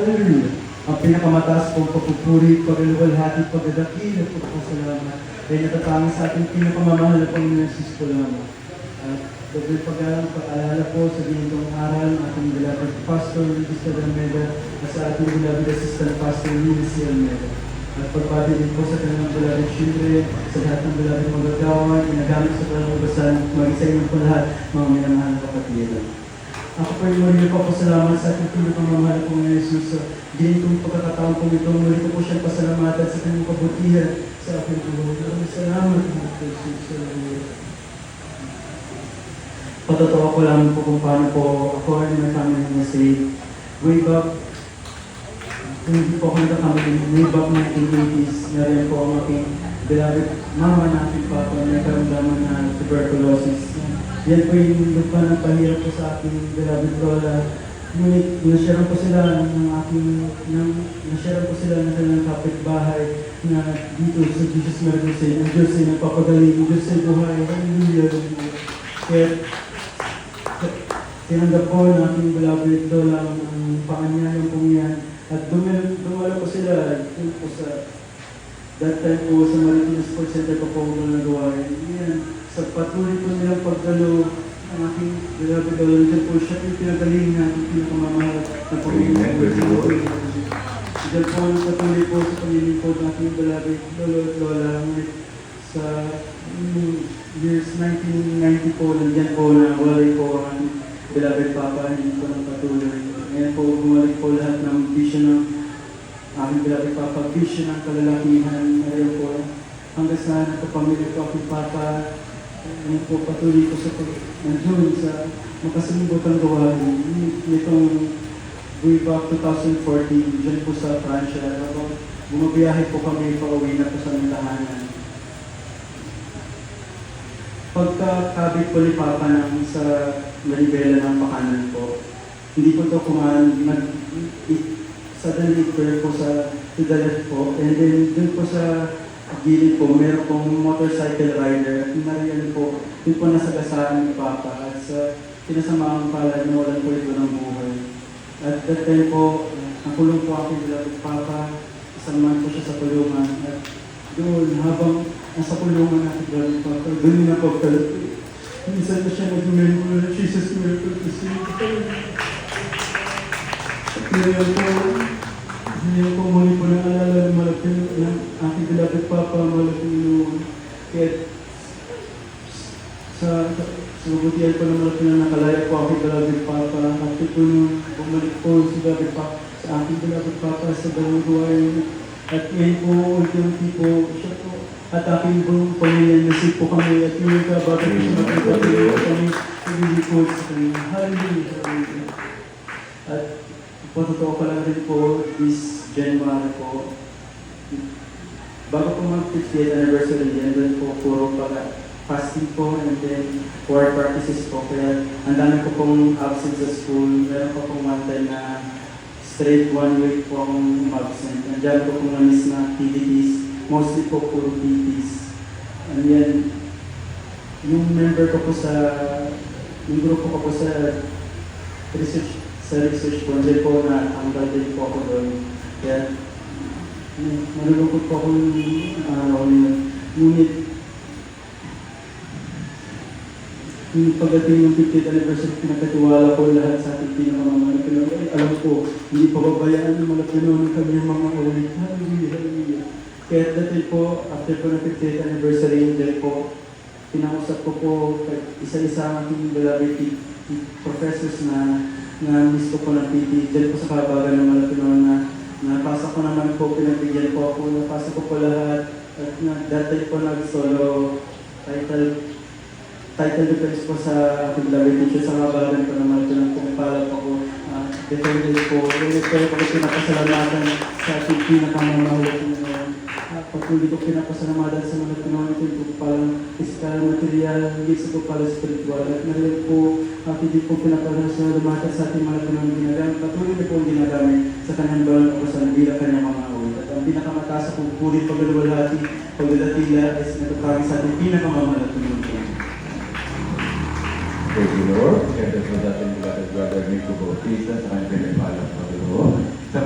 Hallelujah. Ang pinakamataas pong pagpupuri, pagluwalhati, pagdadakil at pagpasalamat ay natatangin sa ating pinakamamahal na Panginoon Jesus ko lamang. At doble pag-aalala po sa ginitong aral ng ating beloved Pastor Luis Almeida at sa ating beloved Assistant Pastor Luis Almeida. At pagbati din po sa kanilang beloved children, sa lahat ng beloved magagawan, inagamit sa panalubasan, mag-isa po lahat, mga minamahal na kapatiran. Ako po yung muli po pasalamat sa ating pinakamamahal po ng Jesus sa ginitong pagkakataon po ito. Muli ko po siyang pasalamatan sa kanyang kabutihan sa aking buhay. Maraming salamat po Jesus. Patotoo ko lang po kung paano po ako ay nakamay na say way back. Hindi po ako nakamay way back 1980s. Narin po ang aking beloved mama na aking papa na karamdaman na tuberculosis. Yan po yung lupa ng pahirap po sa aking beloved lola. Ngunit nasyaran po sila ng kanilang kapitbahay na dito sa Jesus Mercy. Ang Diyos ay nagpapagaling, ang Diyos ay buhay. Hallelujah. Kaya tinanggap po ng aking beloved lola ang paanyayang pong yan. At dumala po sila dito po sa that time po sa Marikina Sports Center po po nagawa. Yan. Sa patuloy po nilang pagdalo ang aking beloved lola, dyan po siya yung pinagalingan, yung pinakamamahal na Panginoon. Dyan po ang patuloy po sa panilingkod ng aking beloved lola. Ngunit sa years 1990 po, nandiyan po na walay po ang beloved papa, hindi po ng patuloy. Ngayon po, bumalik po lahat ng vision ng aking beloved papa, vision ng kalalakihan. Ngayon po, hanggang sa nakapamilya po aking papa, ngayon po patuloy po sa nandiyon sa makasalimbot ang gawain. Nitong way back 2014, dyan po sa Pransya, bumabiyahe po kami pauwi na po sa tahanan. Pagkakabit po ni Papa ng sa Maribela ng Pakanan po, hindi po ito suddenly occur po sa Dalat po. And then dun po sa gilid po, meron pong motorcycle rider at nariyan po, dun po nasagasaan ni Papa at sa pinasamaang palad na walang po ito ng buhay. At that time po, nakulong po ako beloved Papa, isang man po siya sa kulungan at doon habang nasa kulungan natin beloved Papa, doon na pagkalat po. Minsan pa siya nag-remember, Jesus miracle to see. Ngayon po muli po naalala ng malaki ng aking beloved Papa, malaking inuwan. Kaya sa mabutihan po ng malaki na nakalaya po aking beloved Papa. At ito nung bumalik po si beloved Papa sa aking beloved Papa sa dalawang gawain. At ngayon po, ultimate po siya po. At aking buong pamilya nasip po kami at yung kabagat po sa aking pamilya kami naglilipod sa kanya. Hallelujah. At totoo pa lang rin po this January po. Bago po mag-50th anniversary yan, doon po puro pala fasting po and then choir practices po. Kaya ang dami ko pong absent sa school. Meron po pong one time na straight 1 week po akong absent. Nandiyan po pong na-miss na activities. Mostly po puro PTs. And yan, yung member ko po sa, yung grupo ko po sa research po, hindi po na tanggal din po ako doon. Kaya, malulungkot po ako yung araw niya. Ngunit, yung pagdating ng 50th anniversary, pinagkatiwala ko lahat sa ating pinakamamahal. Alam ko, hindi pa babayaan ng mga Pinoy kami mga ulit. Hallelujah, hallelujah. Kaya dati po, after po ng 50th anniversary, dahil po, pinausap ko po isa-isa ang aking beloved professors na miss ko po ng PT. Dahil po sa kabagan ng mga Pinoy na napasa ko naman po, pinagbigyan po ako, napasa ko po lahat. At dati po nag-solo title defense po sa aking beloved teacher sa kabagan po naman ito ng pumipala po ako. Defended po, ulit po ako pinapasalamatan sa ating pinakamamahal. Patuloy ko pinapasalamatan sa mga Pinoy ito palang physical, material, hindi ko pala spiritual. At ngayon po, hindi po pinapasalamatan sa ating mga Pinoy ginagamit. Patuloy na po ang ginagamit sa kanyang balang kapasan bilang kanyang mga awit. At ang pinakamataas sa pagpulit, paglalawalhati, paglalatila is natatawag sa ating pinakamamahal na Pinoy. Praise the Lord. Kaya po natin brother Nico Bautista sa kanyang pinagpalang Panginoon. Sa